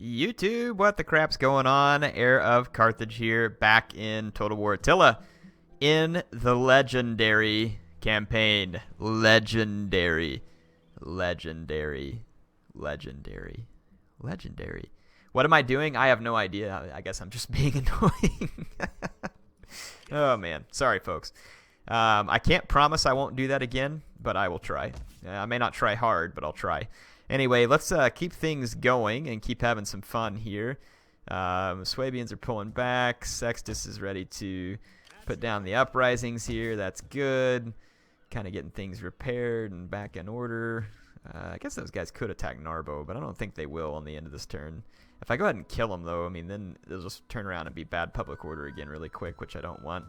YouTube, what the crap's going on? HeirofCarthage here, back in Total War Attila, in the legendary campaign. Legendary. What am I doing? I have no idea. I guess I'm just being annoying. Oh, man. Sorry, folks. I can't promise I won't do that again, but I will try. I may not try hard, but I'll try. Anyway, let's keep things going and keep having some fun here. Swabians are pulling back. Sextus is ready to put down the uprisings here. That's good. Kind of getting things repaired and back in order. I guess those guys could attack Narbo, but I don't think they will on the end of this turn. If I go ahead and kill them, though, I mean, then they'll just turn around and be bad public order again really quick, which I don't want.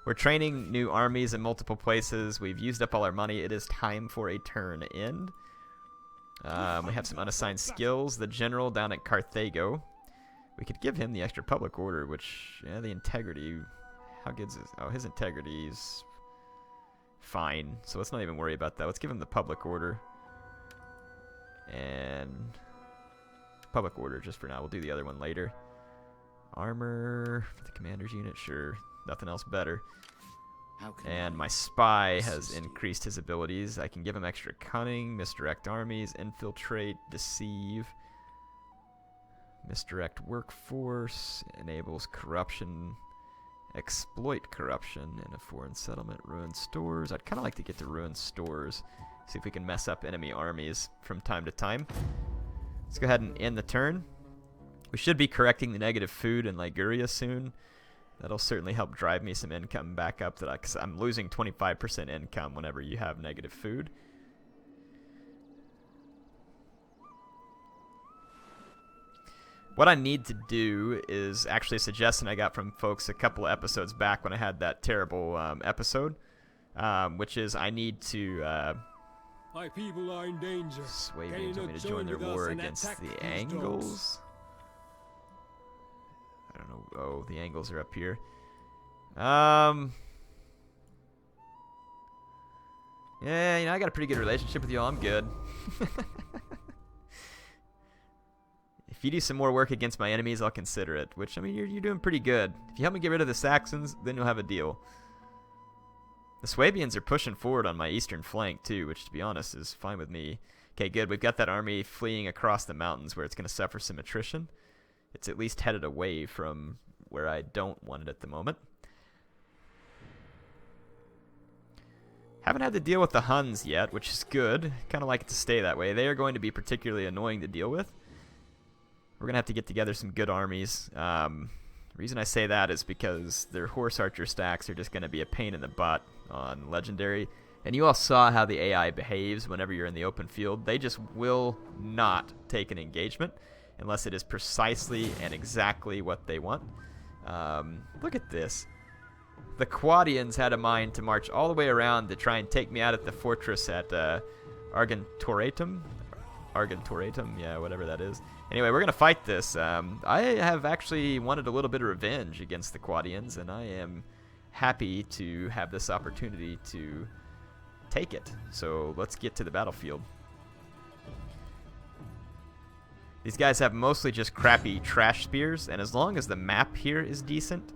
We're training new armies in multiple places. We've used up all our money. It is time for a turn end. We have some unassigned skills. The general down at Carthago. We could give him the extra public order, which, yeah, the integrity. How good is his? Oh, his integrity is fine. So let's not even worry about that. Let's give him the public order. And public order just for now. We'll do the other one later. Armor for the commander's unit, sure. Nothing else better. And my spy has increased his abilities. I can give him extra cunning, misdirect armies, infiltrate, deceive, misdirect workforce, enables corruption, exploit corruption in a foreign settlement, ruin stores. I'd kind of like to get to ruin stores, see if we can mess up enemy armies from time to time. Let's go ahead and end the turn. We should be correcting the negative food in Liguria soon. That'll certainly help drive me some income back up, because I'm losing 25% income whenever you have negative food. What I need to do is actually a suggestion I got from folks a couple of episodes back when I had that terrible episode, which is I need to... My people are in danger. Swabians want me to join their war against the Angles. I don't know. Oh, the Angles are up here. Yeah, you know, I got a pretty good relationship with y'all. I'm good. If you do some more work against my enemies, I'll consider it. Which, I mean, you're doing pretty good. If you help me get rid of the Saxons, then you'll have a deal. The Swabians are pushing forward on my eastern flank, too, which, to be honest, is fine with me. Okay, good. We've got that army fleeing across the mountains where it's going to suffer some attrition. It's at least headed away from where I don't want it at the moment. Haven't had to deal with the Huns yet, which is good. Kind of like it to stay that way. They are going to be particularly annoying to deal with. We're going to have to get together some good armies. The reason I say that is because their horse archer stacks are just going to be a pain in the butt on Legendary. And you all saw how the AI behaves whenever you're in the open field. They just will not take an engagement unless it is precisely and exactly what they want. Look at this. The Quadians had a mind to march all the way around to try and take me out at the fortress at Argantorum. Argantorum, yeah, whatever that is. Anyway, we're going to fight this. I have actually wanted a little bit of revenge against the Quadians, and I am happy to have this opportunity to take it. So let's get to the battlefield. These guys have mostly just crappy trash spears, and as long as the map here is decent,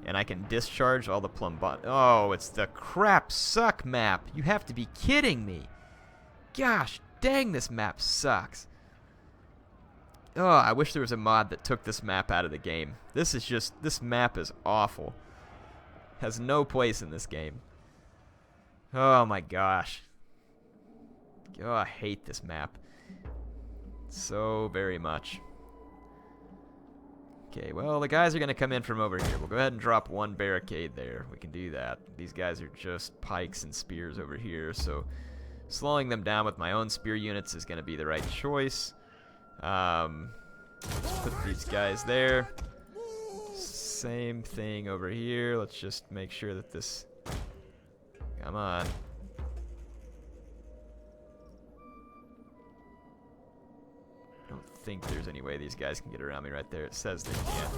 and I can discharge all the plumbot. Oh, it's the crap suck map. You have to be kidding me. Gosh, dang, this map sucks. Oh, I wish there was a mod that took this map out of the game. This map is awful. Has no place in this game. Oh my gosh. Oh, I hate this map so very much. Okay, well, the guys are going to come in from over here. We'll go ahead and drop one barricade there. We can do that. These guys are just pikes and spears over here, so slowing them down with my own spear units is going to be the right choice. Let's put these guys there. Same thing over here. Let's just make sure that this... Come on. I don't think there's any way these guys can get around me right there. It says they can't.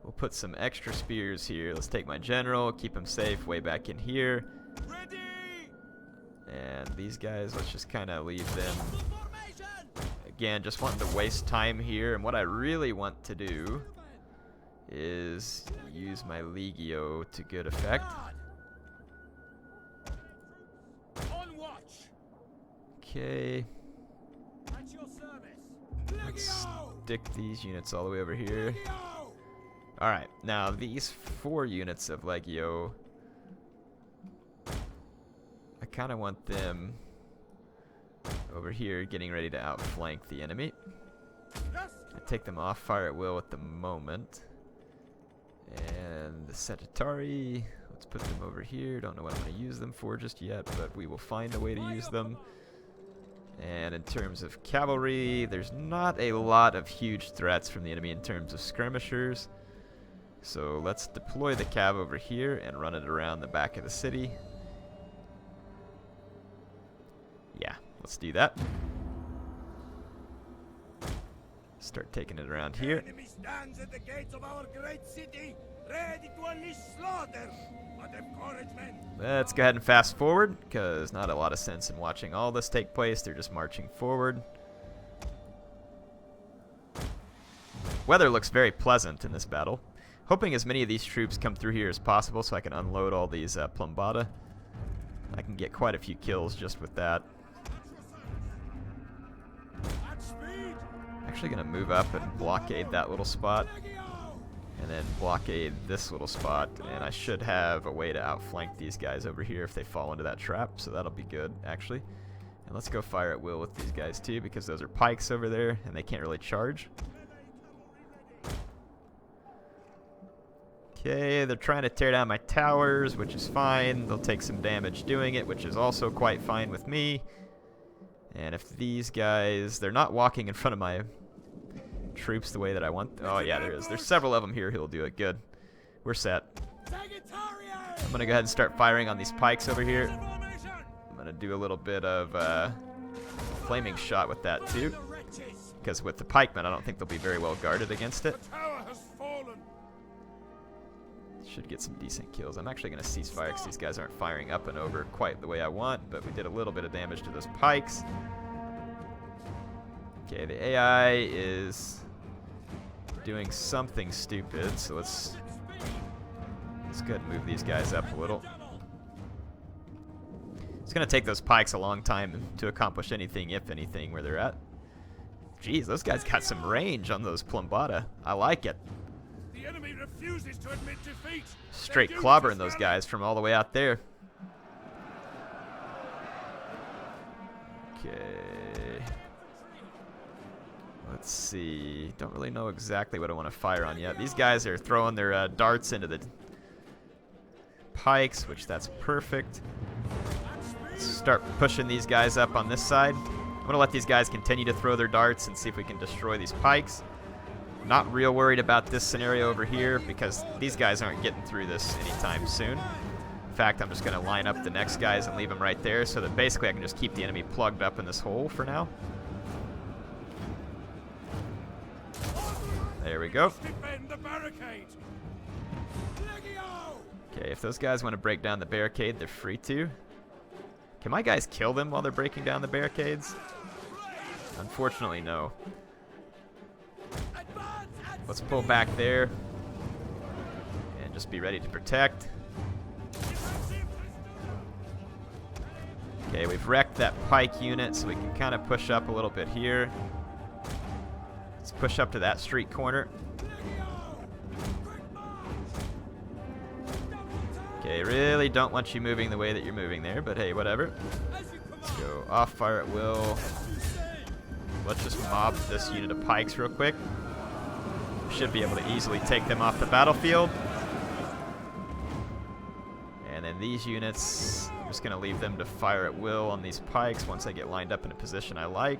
We'll put some extra spears here. Let's take my general, keep him safe way back in here. And these guys, let's just kind of leave them. Again, just wanting to waste time here. And what I really want to do is use my Legio to good effect. Okay. Let's stick these units all the way over here. Alright, now these 4 units of Legio, I kind of want them over here getting ready to outflank the enemy. I take them off fire at will at the moment. And the Sagittari, let's put them over here. Don't know what I'm going to use them for just yet, but we will find a way to use them. And in terms of cavalry, there's not a lot of huge threats from the enemy in terms of skirmishers. So let's deploy the cav over here and run it around the back of the city. Yeah, let's do that. Start taking it around here. The enemy stands at the gates of our great city, ready to unleash slaughter. But have courage, men. Let's go ahead and fast forward, because not a lot of sense in watching all this take place. They're just marching forward. Weather looks very pleasant in this battle. Hoping as many of these troops come through here as possible so I can unload all these plumbata. I can get quite a few kills just with that. Actually going to move up and blockade that little spot. And then blockade this little spot, and I should have a way to outflank these guys over here if they fall into that trap, so that'll be good, actually. And let's go fire at will with these guys too, because those are pikes over there, and they can't really charge. Okay, they're trying to tear down my towers, which is fine. They'll take some damage doing it, which is also quite fine with me. And if these guys, they're not walking in front of my troops the way that I want. Oh yeah, there is. There's several of them here who'll do it. Good. We're set. I'm going to go ahead and start firing on these pikes over here. I'm going to do a little bit of flaming shot with that too. Because with the pikemen, I don't think they'll be very well guarded against it. Should get some decent kills. I'm actually going to cease fire because these guys aren't firing up and over quite the way I want, but we did a little bit of damage to those pikes. Okay, the AI is doing something stupid, so let's go ahead and move these guys up a little. It's going to take those pikes a long time to accomplish anything, if anything, where they're at. Jeez, those guys got some range on those plumbata. I like it. The enemy refuses to admit defeat. Straight clobbering those guys from all the way out there. Okay. Let's see. Don't really know exactly what I want to fire on yet. These guys are throwing their darts into the pikes, which that's perfect. Let's start pushing these guys up on this side. I'm going to let these guys continue to throw their darts and see if we can destroy these pikes. Not real worried about this scenario over here because these guys aren't getting through this anytime soon. In fact, I'm just going to line up the next guys and leave them right there so that basically I can just keep the enemy plugged up in this hole for now. There we go. Okay, if those guys want to break down the barricade, they're free to. Can my guys kill them while they're breaking down the barricades? Unfortunately, no. Let's pull back there and just be ready to protect. Okay, we've wrecked that pike unit, so we can kind of push up a little bit here. Let's push up to that street corner. Okay, really don't want you moving the way that you're moving there, but hey, whatever. Let's go off fire at will. Let's just mob this unit of pikes real quick. Should be able to easily take them off the battlefield. And then these units, I'm just going to leave them to fire at will on these pikes once I get lined up in a position I like.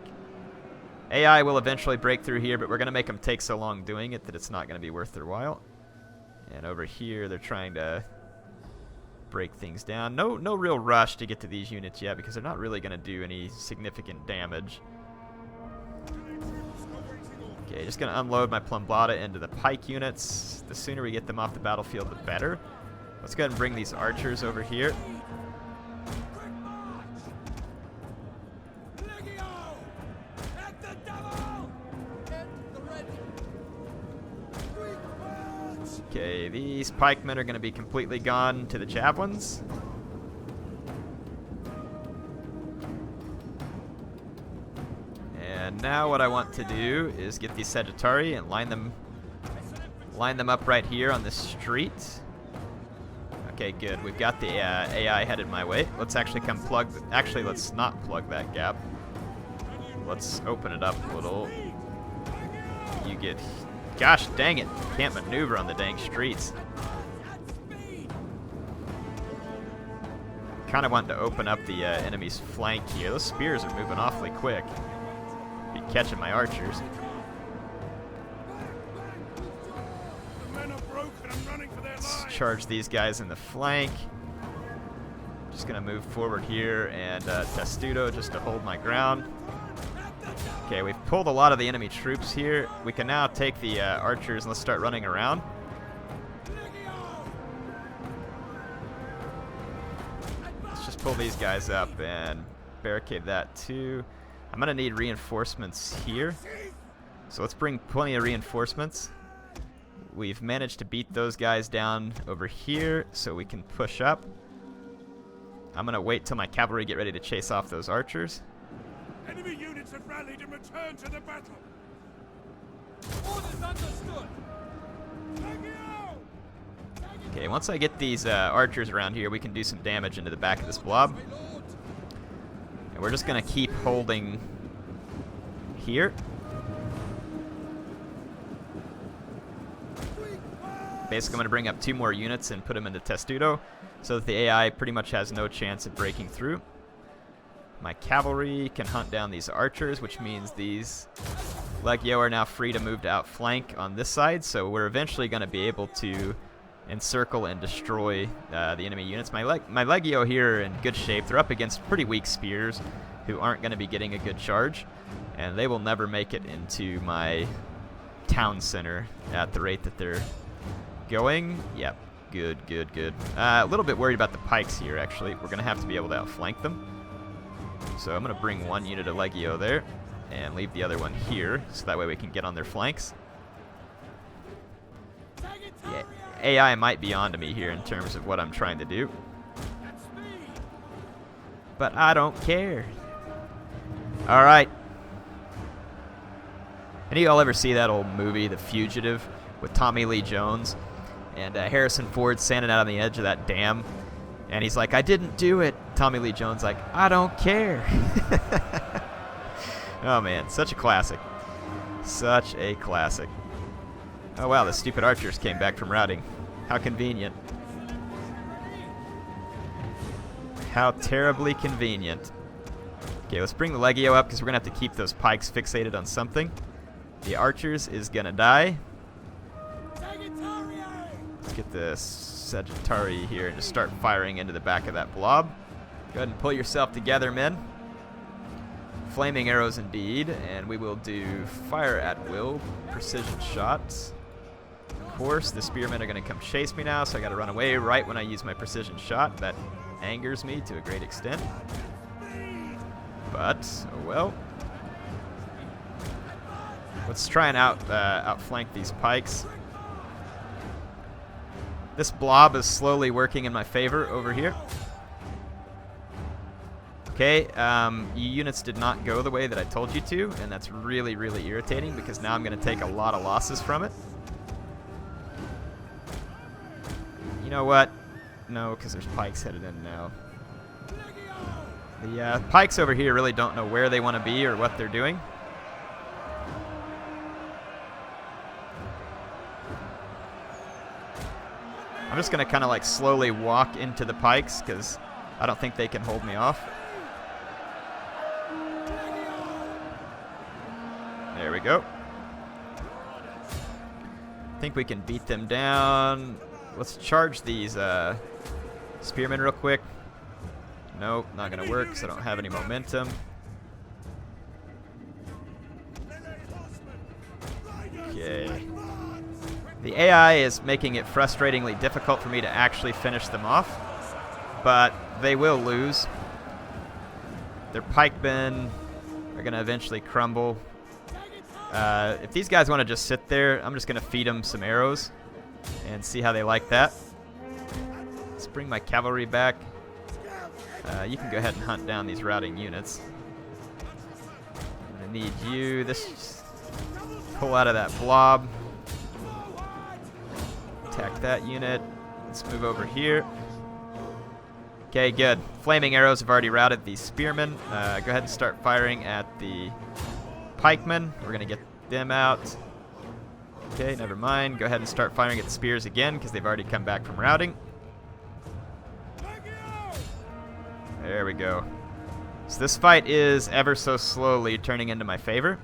AI will eventually break through here, but we're going to make them take so long doing it that it's not going to be worth their while. And over here, they're trying to break things down. No real rush to get to these units yet because they're not really going to do any significant damage. Okay, just going to unload my plumbata into the pike units. The sooner we get them off the battlefield, the better. Let's go ahead and bring these archers over here. Okay, these pikemen are going to be completely gone to the javelins. And now what I want to do is get these Sagittari and line them up right here on this street. Okay, good. We've got the AI headed my way. Let's actually come plug... Actually, let's not plug that gap. Let's open it up a little. You get... Gosh dang it. Can't maneuver on the dang streets. Kind of want to open up the enemy's flank here. Those spears are moving awfully quick. Be catching my archers. Let's charge these guys in the flank. Just gonna move forward here and Testudo just to hold my ground. Okay, we've pulled a lot of the enemy troops here. We can now take the archers and let's start running around. Let's just pull these guys up and barricade that too. I'm gonna need reinforcements here. So let's bring plenty of reinforcements. We've managed to beat those guys down over here so we can push up. I'm going to wait till my cavalry get ready to chase off those archers. Enemy units have rallied and returned to the battle. Orders understood. Okay, once I get these archers around here, we can do some damage into the back of this blob. And we're just going to keep holding here. Basically, I'm going to bring up 2 more units and put them into Testudo so that the AI pretty much has no chance of breaking through. My cavalry can hunt down these archers, which means these Legio are now free to move to outflank on this side, so we're eventually going to be able to encircle and destroy the enemy units. My Legio here are in good shape. They're up against pretty weak spears who aren't going to be getting a good charge, and they will never make it into my town center at the rate that they're going. Yep, good. A little bit worried about the pikes here, actually. We're going to have to be able to outflank them. So I'm going to bring 1 unit of Legio there and leave the other one here, so that way we can get on their flanks. Yeah, AI might be onto me here in terms of what I'm trying to do. But I don't care. Alright. Any of y'all ever see that old movie, The Fugitive, with Tommy Lee Jones? And Harrison Ford standing out on the edge of that dam. And he's like, I didn't do it. Tommy Lee Jones like, I don't care. Oh, man. Such a classic. Such a classic. Oh, wow. The stupid archers came back from routing. How convenient. How terribly convenient. Okay, let's bring the Legio up because we're going to have to keep those pikes fixated on something. The archers is going to die. Let's get the Sagittari here and just start firing into the back of that blob. Go ahead and pull yourself together, men. Flaming arrows indeed, and we will do fire at will, precision shots. Of course, the spearmen are going to come chase me now, so I got to run away right when I use my precision shot. That angers me to a great extent. But, oh well. Let's try and outflank these pikes. This blob is slowly working in my favor over here. Okay, you units did not go the way that I told you to, and that's really irritating because now I'm going to take a lot of losses from it. You know what? No, because there's pikes headed in now. The pikes over here really don't know where they want to be or what they're doing. I'm just going to kind of like slowly walk into the pikes because I don't think they can hold me off. There we go. I think we can beat them down. Let's charge these spearmen real quick. Nope, not going to work because I don't have any momentum. Okay. The AI is making it frustratingly difficult for me to actually finish them off, but they will lose. Their pikemen are going to eventually crumble. If these guys want to just sit there, I'm just going to feed them some arrows. and see how they like that. Let's bring my cavalry back. You can go ahead and hunt down these routing units. I'm gonna need you. This pull out of that blob. Attack that unit. Let's move over here. Okay, good. Flaming arrows have already routed the spearmen. Go ahead and start firing at the pikemen. We're gonna get them out. Okay, never mind. Go ahead and start firing at the spears again because they've already come back from routing. There we go. So this fight is ever so slowly turning into my favor.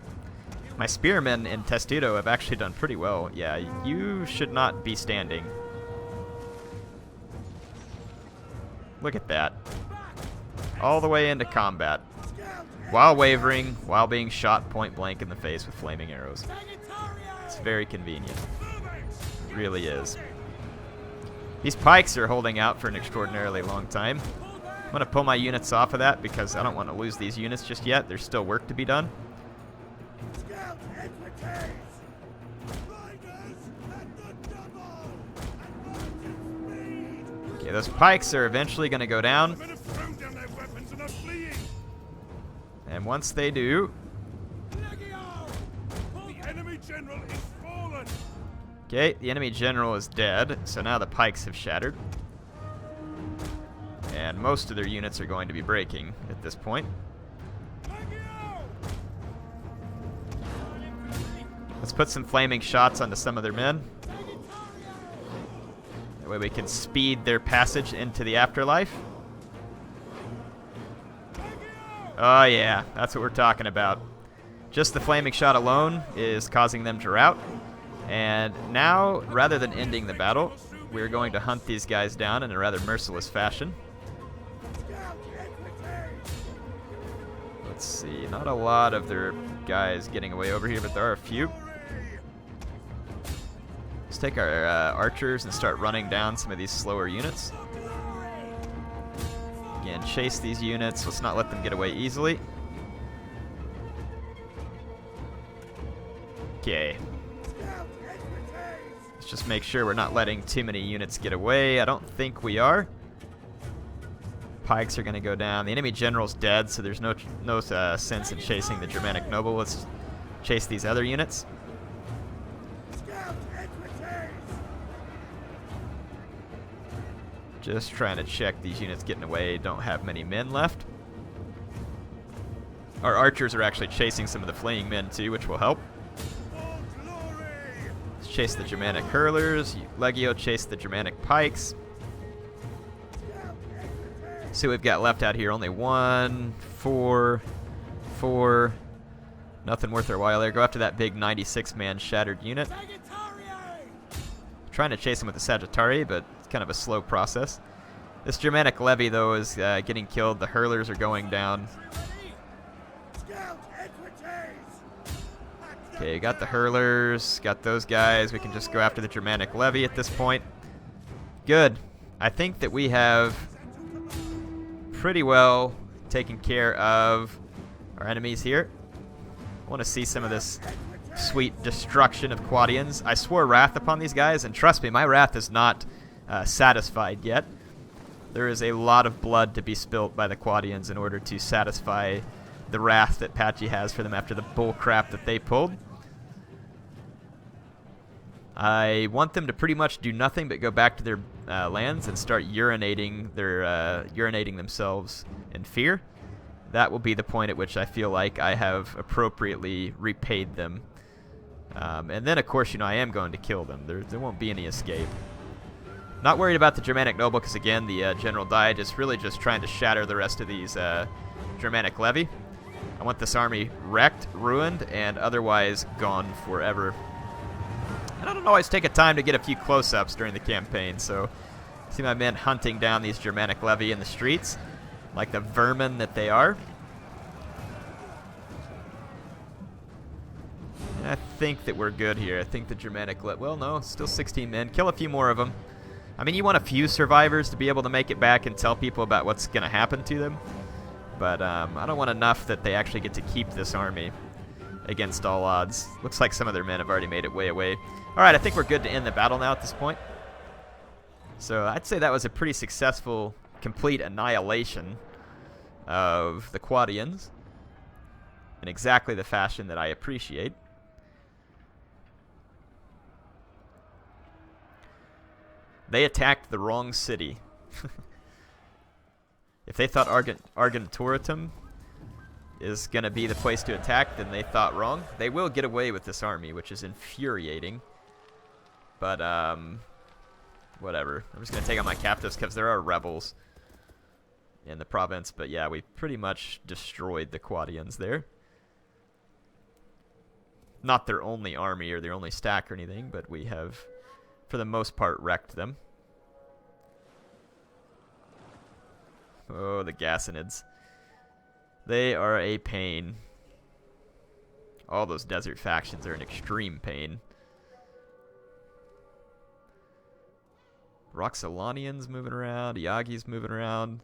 My spearmen in Testudo have actually done pretty well. Yeah, you should not be standing. Look at that. All the way into combat. While wavering, while being shot point blank in the face with flaming arrows. It's very convenient. It really is. These pikes are holding out for an extraordinarily long time. I'm going to pull my units off of that because I don't want to lose these units just yet. There's still work to be done. Okay, those pikes are eventually going to go down. And once they do... Okay, the enemy general is dead, so now the pikes have shattered. And most of their units are going to be breaking at this point. Let's put some flaming shots onto some of their men. That way we can speed their passage into the afterlife. Oh yeah, that's what we're talking about. Just the flaming shot alone is causing them to rout. And now, rather than ending the battle, we're going to hunt these guys down in a rather merciless fashion. Let's see, not a lot of their guys getting away over here, but there are a few. Let's take our archers and start running down some of these slower units. Again, chase these units. Let's not let them get away easily. Okay. Let's just make sure we're not letting too many units get away. I don't think we are. Pikes are going to go down. The enemy general's dead, so there's no sense in chasing the Germanic noble. Let's chase these other units. Just trying to check these units getting away. Don't have many men left. Our archers are actually chasing some of the fleeing men too, which will help. Let's chase the Germanic hurlers. Legio chase the Germanic pikes. See what we've got left out here. Only 1, 4, 4. Nothing worth our while there. Go after that big 96-man shattered unit. Trying to chase him with the Sagittari, but it's kind of a slow process. This Germanic levy, though, is getting killed. The hurlers are going down. Okay, got the hurlers, got those guys. We can just go after the Germanic levy at this point. Good. I think that we have pretty well taken care of our enemies here. I want to see some of this sweet destruction of Quadians. I swore wrath upon these guys, and trust me, my wrath is not satisfied yet. There is a lot of blood to be spilt by the Quadians in order to satisfy the wrath that Patchy has for them after the bull crap that they pulled. I want them to pretty much do nothing but go back to their lands and start urinating themselves in fear. That will be the point at which I feel like I have appropriately repaid them. And then, of course, I am going to kill them. There won't be any escape. Not worried about the Germanic noble because, again, the general died. Just really just trying to shatter the rest of these Germanic levy. I want this army wrecked, ruined, and otherwise gone forever. And I don't always take a time to get a few close-ups during the campaign, so see my men hunting down these Germanic levy in the streets like the vermin that they are. And I think that we're good here. I think the Germanic well, no, still 16 men. Kill a few more of them. I mean, you want a few survivors to be able to make it back and tell people about what's going to happen to them. But I don't want enough that they actually get to keep this army. against all odds. Looks like some of their men have already made it way away. Alright, I think we're good to end the battle now at this point. So I'd say that was a pretty successful, complete annihilation of the Quadians in exactly the fashion that I appreciate. They attacked the wrong city. If they thought Argantorum is going to be the place to attack, then they thought wrong. They will get away with this army, which is infuriating. But, whatever. I'm just going to take out my captives because there are rebels in the province. But yeah, we pretty much destroyed the Quadians there. Not their only army or their only stack or anything, but we have, for the most part, wrecked them. Oh, the Gassanids. They are a pain. All those desert factions are an extreme pain. Roxolanians moving around. Iagi's moving around.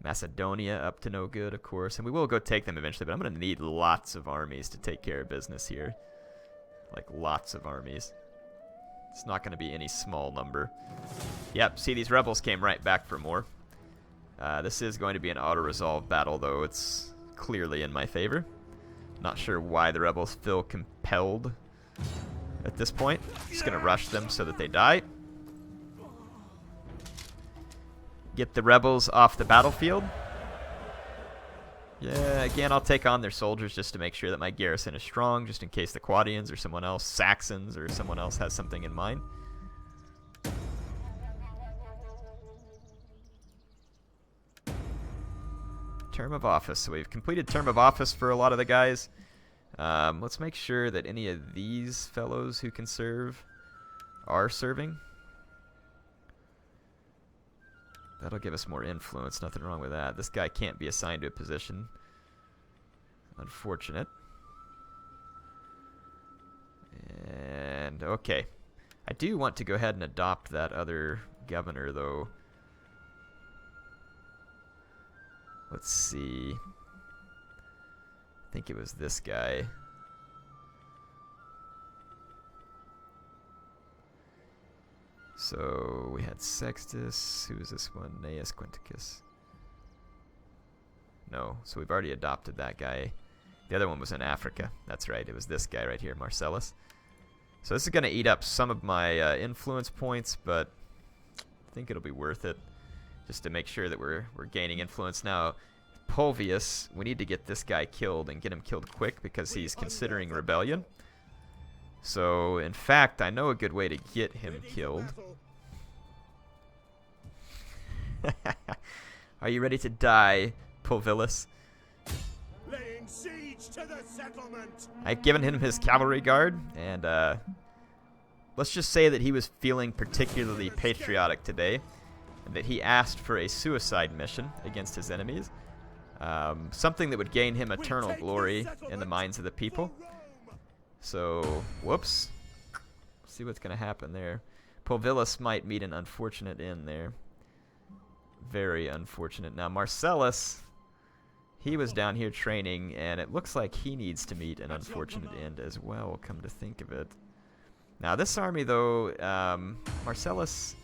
Macedonia up to no good, of course. And we will go take them eventually, but I'm going to need lots of armies to take care of business here. Like, lots of armies. It's not going to be any small number. Yep, see, these rebels came right back for more. This is going to be an auto-resolve battle, though. It's clearly in my favor. Not sure why the rebels feel compelled at this point. Just going to rush them so that they die. Get the rebels off the battlefield. Yeah, again, I'll take on their soldiers just to make sure that my garrison is strong, just in case the Quadians or someone else, Saxons or someone else has something in mind. Term of office. So we've completed term of office for a lot of the guys. Let's make sure that any of these fellows who can serve are serving. That'll give us more influence. Nothing wrong with that. This guy can't be assigned to a position. Unfortunate. And, okay. I do want to go ahead and adopt that other governor, though. Let's see. I think it was this guy. So we had Sextus. Who was this one? Gnaeus Quinticus. No, so we've already adopted that guy. The other one was in Africa. That's right. It was this guy right here, Marcellus. So this is going to eat up some of my influence points, but I think it'll be worth it just to make sure that we're gaining influence. Now, Pulvius, we need to get this guy killed and get him killed quick because he's considering rebellion. So, in fact, I know a good way to get him killed. Are you ready to die, Pulvillus? Laying siege to the settlement. I've given him his cavalry guard, and let's just say that he was feeling particularly patriotic today, and that he asked for a suicide mission against his enemies. Something that would gain him eternal glory in the minds of the people. So, whoops. See what's going to happen there. Pulvillus might meet an unfortunate end there. Very unfortunate. Now, Marcellus, he was down here training, and it looks like he needs to meet an unfortunate end as well, come to think of it. Now, this army, though, Marcellus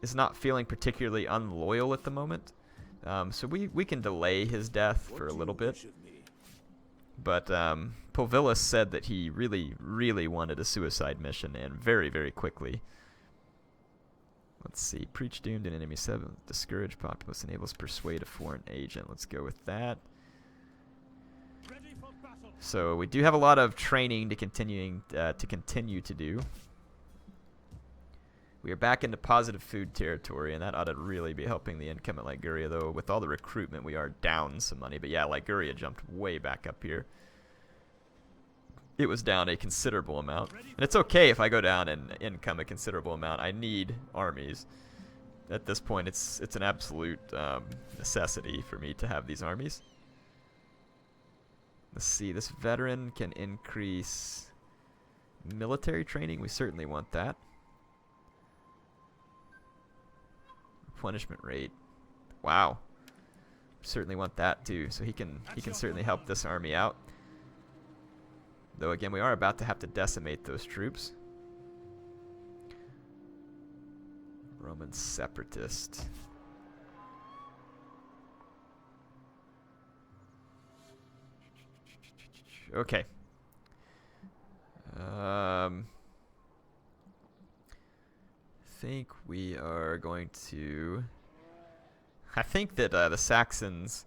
is not feeling particularly unloyal at the moment. So we can delay his death for a little bit. But Pulvillus said that he really, really wanted a suicide mission, and very, very quickly. Let's see. Preach doom to enemy 7. Discourage populace. Enables persuade a foreign agent. Let's go with that. So we do have a lot of training to continue to do. We are back into positive food territory, and that ought to really be helping the income at Liguria, though. With all the recruitment, we are down some money. But yeah, Liguria jumped way back up here. It was down a considerable amount. And it's okay if I go down in income a considerable amount. I need armies. At this point, it's an absolute necessity for me to have these armies. Let's see. This veteran can increase military training. We certainly want that. Replenishment rate. Wow. certainly want that too. So he can certainly help this army out. Though again, we are about to have to decimate those troops. Roman separatist. Okay. Think we are going to... I think that the Saxons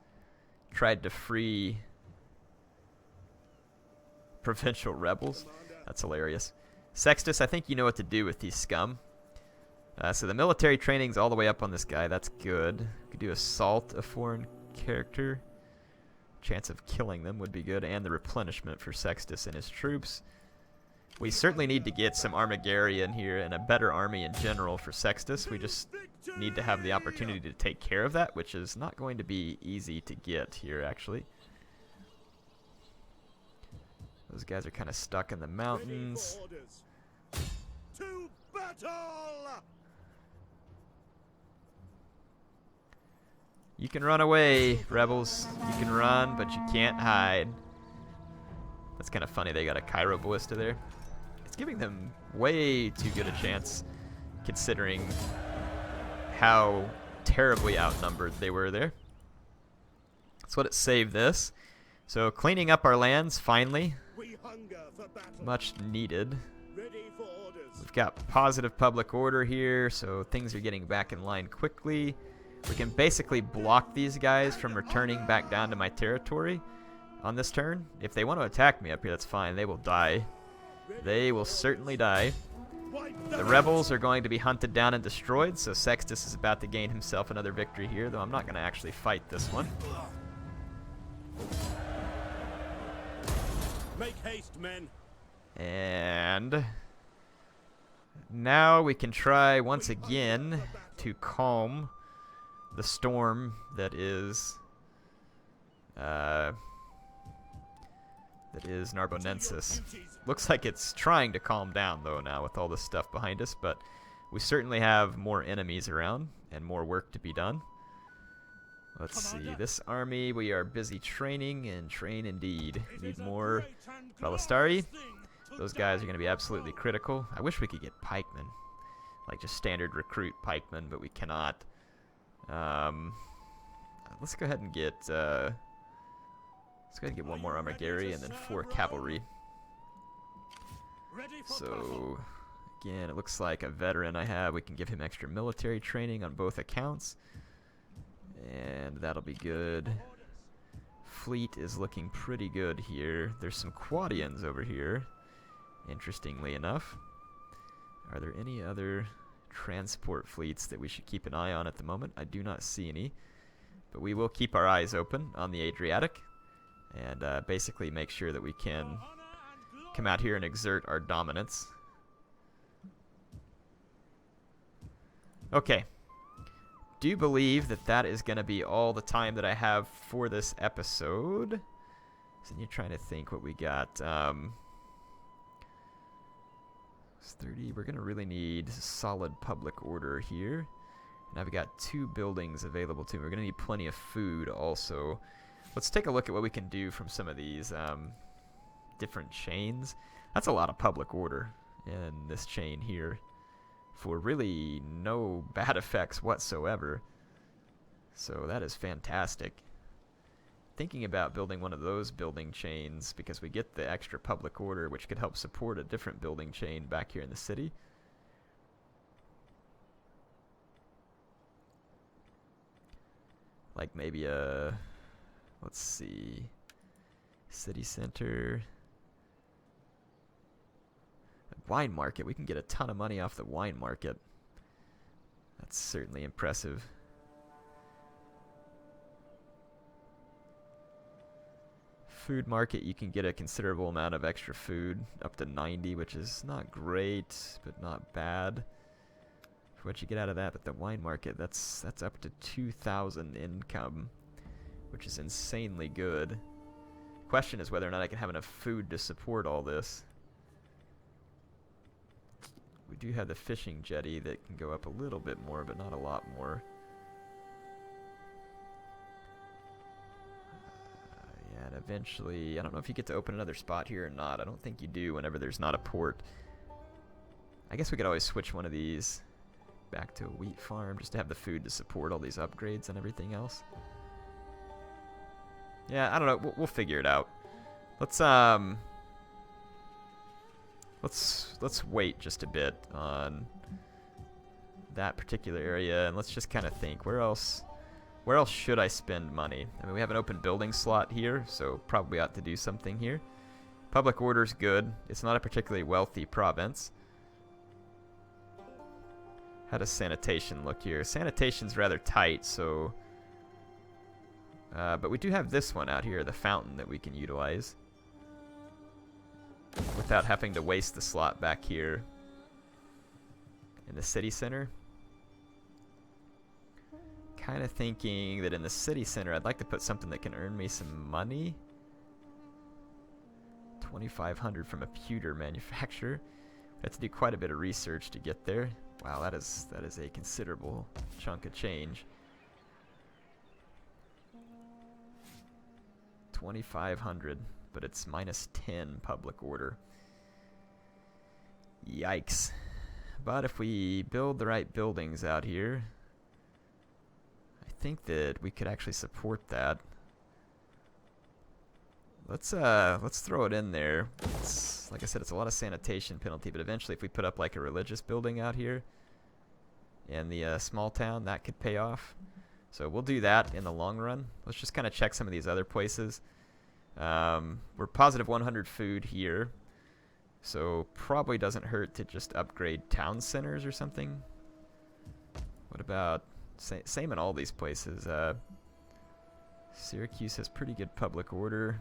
tried to free provincial rebels. That's hilarious. Sextus, I think you know what to do with these scum. So the military training's all the way up on this guy. That's good. We could do assault a foreign character. Chance of killing them would be good. And the replenishment for Sextus and his troops. We certainly need to get some Armigeri in here and a better army in general for Sextus. We just need to have the opportunity to take care of that, which is not going to be easy to get here, actually. Those guys are kind of stuck in the mountains. To battle! You can run away, rebels. You can run, but you can't hide. That's kind of funny. They got a Cairo ballista there. It's giving them way too good a chance, considering how terribly outnumbered they were there. That's what it saved this. So cleaning up our lands, finally. We hunger for battle. Much needed. Ready for orders. We've got positive public order here, so things are getting back in line quickly. We can basically block these guys from returning back down to my territory on this turn. If they want to attack me up here, that's fine. They will die. They will certainly die. The rebels are going to be hunted down and destroyed, so Sextus is about to gain himself another victory here, though I'm not going to actually fight this one. Make haste, men. And now we can try once again to calm the storm that is Narbonensis. Looks like it's trying to calm down though now with all this stuff behind us, but we certainly have more enemies around and more work to be done. Let's see, this army we are busy training, and train indeed. We need more Balistari. Those guys are going to be absolutely critical. I wish we could get pikemen, like just standard recruit pikemen, but we cannot. Let's go ahead and get one more Armigeri and then 4 cavalry. So again, it looks like a veteran I have. We can give him extra military training on both accounts, and that'll be good. Fleet is looking pretty good here. There's some Quadians over here, interestingly enough. Are there any other transport fleets that we should keep an eye on at the moment? I do not see any, but we will keep our eyes open on the Adriatic and basically make sure that we can come out here and exert our dominance. Okay. Do believe that that is going to be all the time that I have for this episode. So you're trying to think what we got. It's 30. We're going to really need solid public order here. Now we've got 2 buildings available to me. We're going to need plenty of food also. Let's take a look at what we can do from some of these different chains. That's a lot of public order in this chain here for really no bad effects whatsoever. So that is fantastic. Thinking about building one of those building chains because we get the extra public order, which could help support a different building chain back here in the city. Like maybe a, let's see, city center. A wine market. We can get a ton of money off the wine market. That's certainly impressive. Food market, you can get a considerable amount of extra food, up to 90, which is not great, but not bad for what you get out of that. But the wine market, that's up to 2,000 income, which is insanely good. Question is whether or not I can have enough food to support all this. We do have the fishing jetty that can go up a little bit more, but not a lot more. eventually... I don't know if you get to open another spot here or not. I don't think you do whenever there's not a port. I guess we could always switch one of these back to a wheat farm just to have the food to support all these upgrades and everything else. Yeah, I don't know. We'll figure it out. Let's wait just a bit on that particular area, and let's just kind of think, where else should I spend money? I mean, we have an open building slot here, so probably ought to do something here. Public order's good. It's not a particularly wealthy province. How does sanitation look here? Sanitation's rather tight, so... but we do have this one out here, the fountain, that we can utilize without having to waste the slot back here in the city center. Kind of thinking that in the city center I'd like to put something that can earn me some money. 2,500 from a pewter manufacturer. We have to do quite a bit of research to get there. Wow, that is a considerable chunk of change. 2,500, but it's -10 public order. Yikes. But if we build the right buildings out here, I think that we could actually support that. Let's throw it in there. Like I said, it's a lot of sanitation penalty, but eventually if we put up like a religious building out here in the small town, that could pay off. So we'll do that in the long run. Let's just kind of check some of these other places. We're positive 100 food here, so probably doesn't hurt to just upgrade town centers or something. What about same in all these places? Syracuse has pretty good public order.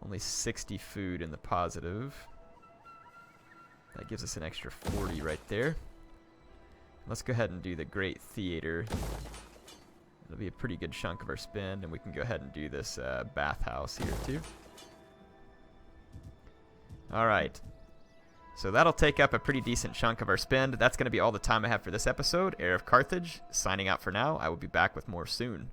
Only 60 food in the positive. That gives us an extra 40 right there. Let's go ahead and do the Great Theater. It'll be a pretty good chunk of our spend, and we can go ahead and do this bathhouse here too. Alright. So that'll take up a pretty decent chunk of our spend. That's going to be all the time I have for this episode. HeirofCarthage, signing out for now. I will be back with more soon.